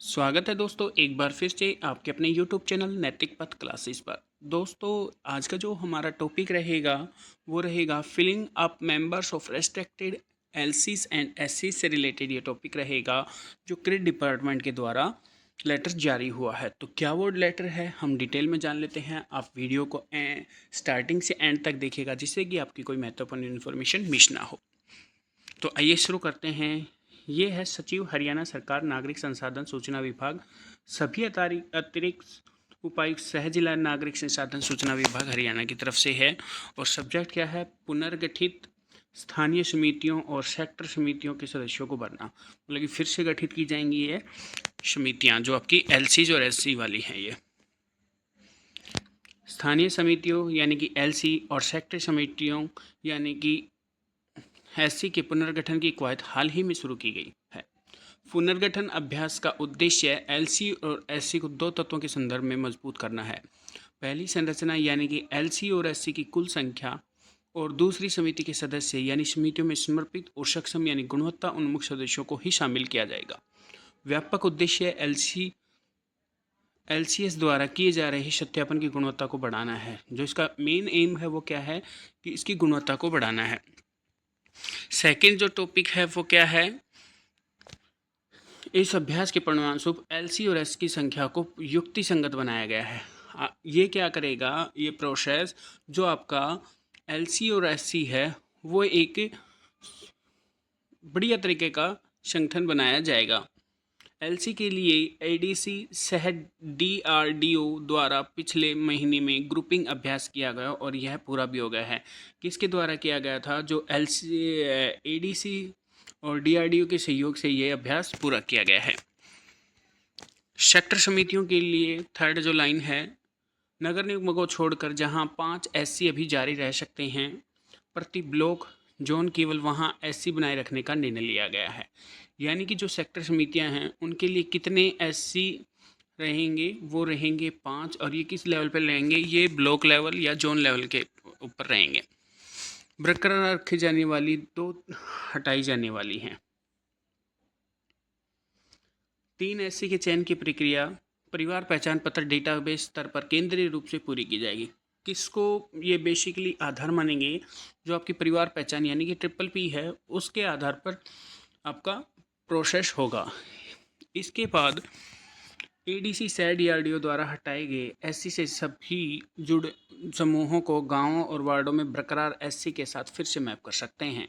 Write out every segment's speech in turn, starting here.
स्वागत है दोस्तों एक बार फिर से आपके अपने YouTube चैनल नैतिक पथ क्लासेस पर। दोस्तों आज का जो हमारा टॉपिक रहेगा वो रहेगा filling up members of restricted LCs and एससीज से रिलेटेड ये टॉपिक रहेगा जो क्रिड डिपार्टमेंट के द्वारा लेटर जारी हुआ है। तो क्या वो लेटर है हम डिटेल में जान लेते हैं। आप वीडियो को स्टार्टिंग से एंड तक देखिएगा जिससे कि आपकी कोई महत्वपूर्ण इन्फॉर्मेशन मिस ना हो। तो आइए शुरू करते हैं। ये है सचिव हरियाणा सरकार नागरिक संसाधन सूचना विभाग सभी अतिरिक्त उपायुक्त सह जिला नागरिक संसाधन सूचना विभाग हरियाणा की तरफ से है। और सब्जेक्ट क्या है? पुनर्गठित स्थानीय समितियों और सेक्टर समितियों के सदस्यों को भरना, मतलब कि फिर से गठित की जाएंगी ये समितियां जो आपकी एलसीज और एससी वाली हैं। ये स्थानीय समितियों यानी कि एलसी और सेक्टर समितियों यानी कि एससी के पुनर्गठन की कवायद हाल ही में शुरू की गई है। पुनर्गठन अभ्यास का उद्देश्य एलसी और एससी को दो तत्वों के संदर्भ में मजबूत करना है। पहली संरचना यानी कि एलसी और एससी की कुल संख्या और दूसरी समिति के सदस्य यानी समितियों में समर्पित और सक्षम यानी गुणवत्ता उन्मुख सदस्यों को ही शामिल किया जाएगा। व्यापक उद्देश्य एलसीएस द्वारा किए जा रहे सत्यापन की गुणवत्ता को बढ़ाना है। जो इसका मेन एम है वो क्या है कि इसकी गुणवत्ता को बढ़ाना है। सेकंड जो टॉपिक है वो क्या है? इस अभ्यास के परिणामस्वरूप एलसी और एस की संख्या को युक्ति संगत बनाया गया है। ये क्या करेगा? ये प्रोसेस जो आपका एलसी और एससी है वो एक बढ़िया तरीके का संगठन बनाया जाएगा। एलसी के लिए एडीसी सह डीआरडीओ द्वारा पिछले महीने में ग्रुपिंग अभ्यास किया गया और यह पूरा भी हो गया है। किसके द्वारा किया गया था? जो एडीसी और डीआरडीओ के सहयोग से ये अभ्यास पूरा किया गया है। सेक्टर समितियों के लिए थर्ड जो लाइन है, नगर निगमों को छोड़कर जहां 5 एससी अभी जारी रह सकते हैं, प्रति ब्लॉक जोन केवल वहां एससी बनाए रखने का निर्णय लिया गया है। यानी कि जो सेक्टर समितियां हैं उनके लिए कितने एससी रहेंगे? वो रहेंगे 5। और ये किस लेवल पर रहेंगे? ये ब्लॉक लेवल या जोन लेवल के ऊपर रहेंगे। बरकरार रखी जाने वाली 2 हटाई जाने वाली हैं। 3 एससी के चयन की प्रक्रिया परिवार पहचान पत्र डेटाबेस स्तर पर केंद्रीय रूप से पूरी की जाएगी। किसको ये बेसिकली आधार मानेंगे? जो आपकी परिवार पहचान यानी कि PPP है उसके आधार पर आपका प्रोसेस होगा। इसके बाद एडीसी सह डीआरडीओ द्वारा हटाए गए एससी से सभी जुड़े समूहों को गांवों और वार्डों में बरकरार एससी के साथ फिर से मैप कर सकते हैं।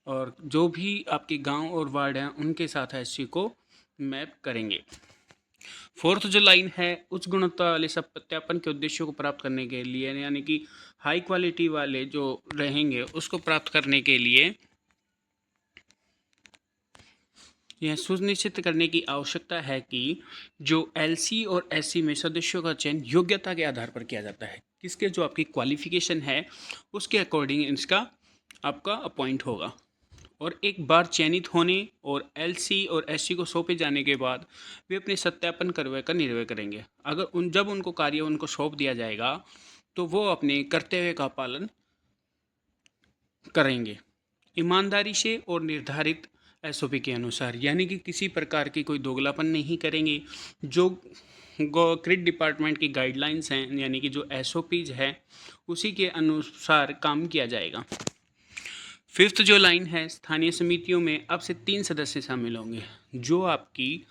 और जो भी आपके गांव और वार्ड हैं उनके साथ एससी को मैप करेंगे। फोर्थ जो लाइन है, उच्च गुणवत्ता वाले सत्यापन के उद्देश्यों को प्राप्त करने के लिए यानी कि हाई क्वालिटी वाले जो रहेंगे उसको प्राप्त करने के लिए यह सुनिश्चित करने की आवश्यकता है कि जो एलसी और एससी में सदस्यों का चयन योग्यता के आधार पर किया जाता है। किसके? जो आपकी क्वालिफिकेशन है उसके अकॉर्डिंग इसका आपका अपॉइंट होगा। और एक बार चयनित होने और एलसी और एससी को सौंपे जाने के बाद वे अपने सत्यापन कार्य का निर्वहन करेंगे। अगर जब उनको कार्य उनको सौंप दिया जाएगा तो वो अपने कर्तव्य का पालन करेंगे ईमानदारी से और निर्धारित एसओपी के अनुसार, यानी कि किसी प्रकार की कोई दोगलापन नहीं करेंगे। जो क्रिड डिपार्टमेंट की गाइडलाइंस हैं यानी कि जो एसओपीज है उसी के अनुसार काम किया जाएगा। फिफ्थ जो लाइन है, स्थानीय समितियों में अब से 3 सदस्य शामिल होंगे। जो आपकी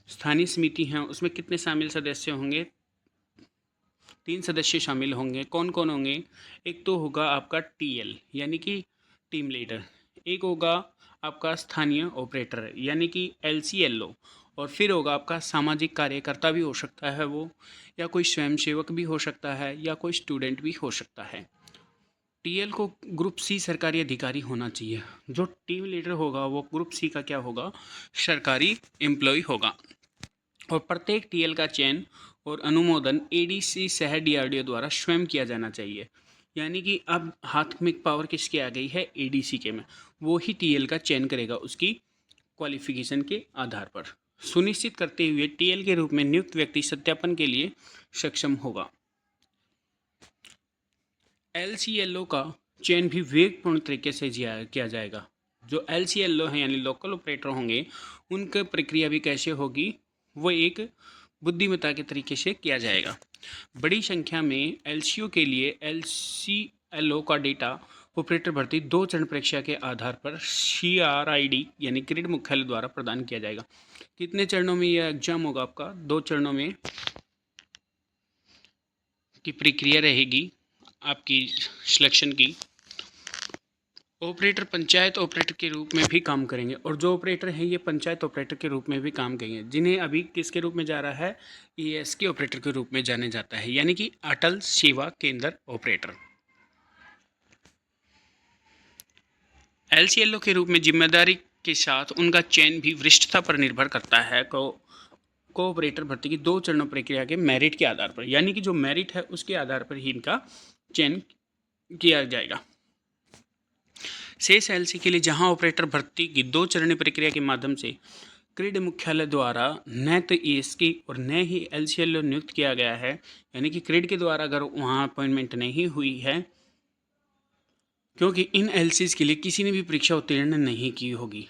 स्थानीय समिति हैं उसमें कितने शामिल सदस्य होंगे? 3 सदस्य शामिल होंगे। कौन कौन होंगे? एक तो होगा आपका टीएल यानी कि टीम लीडर, एक होगा आपका स्थानीय ऑपरेटर यानी कि एलसीएलओ, और फिर होगा आपका सामाजिक कार्यकर्ता भी हो सकता है वो, या कोई स्वयंसेवक भी हो सकता है, या कोई स्टूडेंट भी हो सकता है। टीएल को ग्रुप सी सरकारी अधिकारी होना चाहिए। जो टीम लीडर होगा वो ग्रुप सी का क्या होगा? सरकारी एम्प्लॉय होगा। और प्रत्येक टीएल का चयन और अनुमोदन एडीसी सह डीआरडीओ द्वारा स्वयं किया जाना चाहिए। यानी कि अब हाथमिक पावर किसके आ गई है? एडीसी के में। वो ही टीएल का चयन करेगा उसकी क्वालिफिकेशन के आधार पर, सुनिश्चित करते हुए टीएल के रूप में नियुक्त व्यक्ति सत्यापन के लिए सक्षम होगा। एलसीएलओ का चयन भी विवेकपूर्ण तरीके से किया जाएगा। जो एलसीएलओ हैं यानी लोकल ऑपरेटर होंगे उनकी प्रक्रिया भी कैसे होगी? वो एक बुद्धिमत्ता के तरीके से किया जाएगा। बड़ी संख्या में एलसीओ के लिए एलसीएलओ का डेटा ऑपरेटर भर्ती 2 चरण परीक्षा के आधार पर सीआरआईडी यानी क्रेडिट मुख्यालय द्वारा प्रदान किया जाएगा। कितने चरणों में यह एग्जाम होगा आपका? 2 चरणों में की प्रक्रिया रहेगी आपकी सिलेक्शन की। ऑपरेटर पंचायत ऑपरेटर के रूप में भी काम करेंगे, और जो ऑपरेटर हैं ये पंचायत ऑपरेटर के रूप में भी काम करेंगे, जिन्हें अभी किसके रूप में जा रहा है? ईएसके ऑपरेटर के रूप में जाने जाता है, यानी कि अटल सेवा केंद्र ऑपरेटर। एलसीएलओ के रूप में जिम्मेदारी के साथ उनका चयन भी वरिष्ठता पर निर्भर करता है। कोऑपरेटर भर्ती की 2 चरणों प्रक्रिया के मेरिट के आधार पर, यानी कि जो मेरिट है उसके आधार पर ही इनका चयन किया जाएगा। शेष एलसी के लिए जहां ऑपरेटर भर्ती की 2 चरणीय प्रक्रिया के माध्यम से क्रेडिट मुख्यालय द्वारा न तो ईएसके और न ही एलसीएलओ नियुक्त किया गया है, यानी कि क्रेडिट के द्वारा अगर वहां अपॉइंटमेंट नहीं हुई है, क्योंकि इन एलसीज के लिए किसी ने भी परीक्षा उत्तीर्ण नहीं की होगी।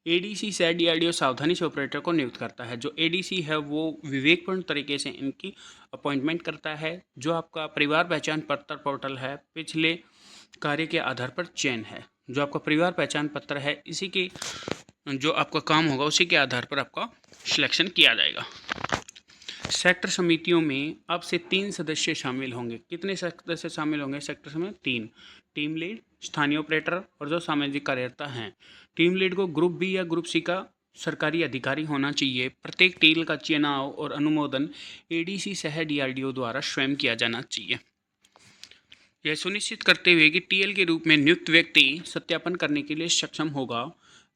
एडीसी से डीआरडीओ सावधानी से ऑपरेटर को नियुक्त करता है। जो एडीसी है वो विवेकपूर्ण तरीके से इनकी अपॉइंटमेंट करता है। जो आपका परिवार पहचान पत्र पोर्टल है, पिछले कार्य के आधार पर चयन है। जो आपका परिवार पहचान पत्र है, इसी के जो आपका काम होगा उसी के आधार पर आपका सिलेक्शन किया जाएगा। सेक्टर समितियों में अब से 3 सदस्य शामिल होंगे। कितने सदस्य शामिल होंगे सेक्टर में? 3। टीम लीड, स्थानीय ऑपरेटर और जो सामाजिक कार्यकर्ता हैं। टीम लीड को ग्रुप बी या ग्रुप सी का सरकारी अधिकारी होना चाहिए। प्रत्येक टीम का चुनाव और अनुमोदन एडीसी सह डीआरडीओ द्वारा स्वयं किया जाना चाहिए। यह सुनिश्चित करते हुए कि टीएल के रूप में नियुक्त व्यक्ति सत्यापन करने के लिए सक्षम होगा।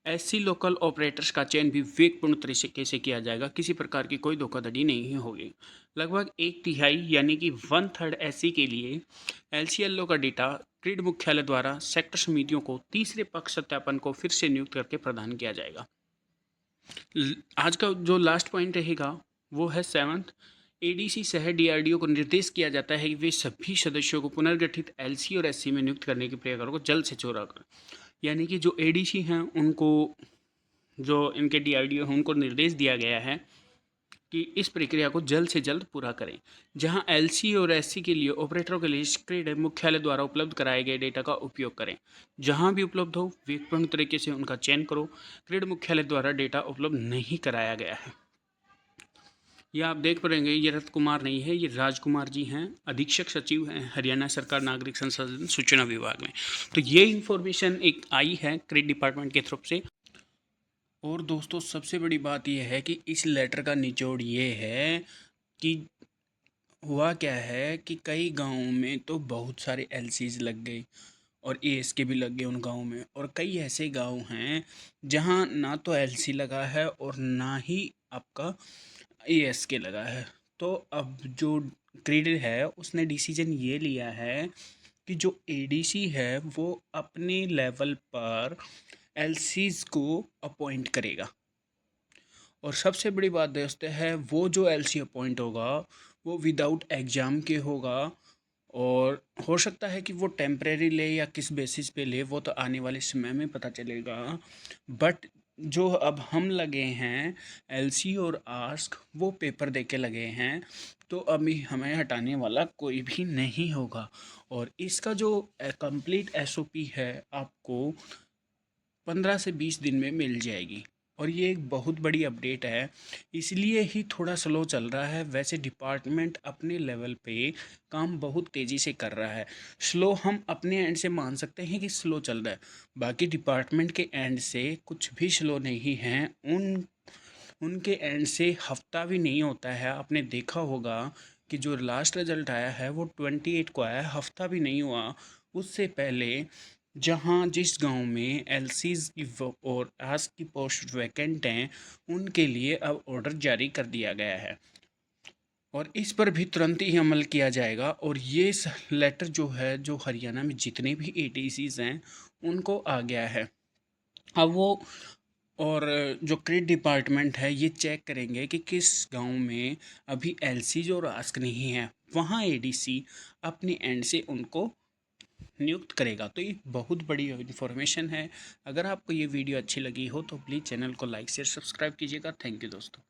एससी लोकल ऑपरेटर्स का चयन भी विवेकपूर्ण तरीके से किया जाएगा। किसी प्रकार की कोई धोखाधड़ी नहीं होगी। लगभग 1/3 यानी कि 1/3 एससी के लिए एलसीएलओ का डेटा क्रेडिट मुख्यालय द्वारा सेक्टर समितियों को तीसरे पक्ष सत्यापन को फिर से नियुक्त करके प्रदान किया जाएगा। आज का जो लास्ट पॉइंट रहेगा वो है 7th। एडीसी सह डीआरडीओ को निर्देश किया जाता है कि वे सभी सदस्यों को पुनर्गठित एलसी और एससी में नियुक्त करने की प्रक्रिया को जल्द से चौड़ा करें। यानी कि जो एडीसी हैं उनको, जो इनके डीआरडीओ हैं, उनको निर्देश दिया गया है कि इस प्रक्रिया को जल्द से जल्द पूरा करें। जहां एलसी और एससी के लिए ऑपरेटरों के लिए क्रेडिट मुख्यालय द्वारा उपलब्ध कराए गए डेटा का उपयोग करें। जहां भी उपलब्ध हो विवेकपूर्ण तरीके से उनका चयन करो। क्रेडिट मुख्यालय द्वारा डेटा उपलब्ध नहीं कराया गया है। ये आप देख पाएंगे, ये रथ कुमार नहीं है, ये राजकुमार जी हैं, अधीक्षक सचिव हैं हरियाणा सरकार नागरिक संसाधन सूचना विभाग में। तो ये इन्फॉर्मेशन एक आई है क्रेडिट डिपार्टमेंट के थ्रू से। और दोस्तों सबसे बड़ी बात यह है कि इस लेटर का निचोड़ ये है कि हुआ क्या है कि कई गाँवों में तो बहुत सारे एलसीज लग गए और एएसके भी लग गए उन गाँव में, और कई ऐसे गाँव हैं जहाँ ना तो एलसी लगा है और ना ही आपका एएसके लगा है। तो अब जो क्रेडिट है उसने डिसीजन ये लिया है कि जो एडीसी है वो अपने लेवल पर एलसीज को अपॉइंट करेगा। और सबसे बड़ी बात दोस्तों है, वो जो एलसी अपॉइंट होगा वो विदाउट एग्ज़ाम के होगा, और हो सकता है कि वो टेम्परेरी ले या किस बेसिस पे ले वो तो आने वाले समय में पता चलेगा। बट जो अब हम लगे हैं एलसी और आस्क, वो पेपर दे के लगे हैं, तो अभी हमें हटाने वाला कोई भी नहीं होगा। और इसका जो कंप्लीट एसओपी है आपको 15 से 20 दिन में मिल जाएगी। और ये एक बहुत बड़ी अपडेट है, इसलिए ही थोड़ा स्लो चल रहा है। वैसे डिपार्टमेंट अपने लेवल पे काम बहुत तेज़ी से कर रहा है। स्लो हम अपने एंड से मान सकते हैं कि स्लो चल रहा है, बाकी डिपार्टमेंट के एंड से कुछ भी स्लो नहीं है। उनके एंड से हफ्ता भी नहीं होता है। आपने देखा होगा कि जो लास्ट रिजल्ट आया है वो 28 को आया है, हफ्ता भी नहीं हुआ। उससे पहले जहाँ जिस गांव में एलसीज की और आस्क की पोस्ट वैकेंट हैं उनके लिए अब ऑर्डर जारी कर दिया गया है, और इस पर भी तुरंत ही अमल किया जाएगा। और ये लेटर जो है, जो हरियाणा में जितने भी एडीसीज हैं उनको आ गया है। अब वो और जो क्रेडिट डिपार्टमेंट है ये चेक करेंगे कि किस गांव में अभी एलसीज और आस्क नहीं है, वहाँ एडीसी अपने एंड से उनको नियुक्त करेगा। तो ये बहुत बड़ी इन्फॉर्मेशन है। अगर आपको ये वीडियो अच्छी लगी हो तो प्लीज़ चैनल को लाइक शेयर सब्सक्राइब कीजिएगा। थैंक यू दोस्तों।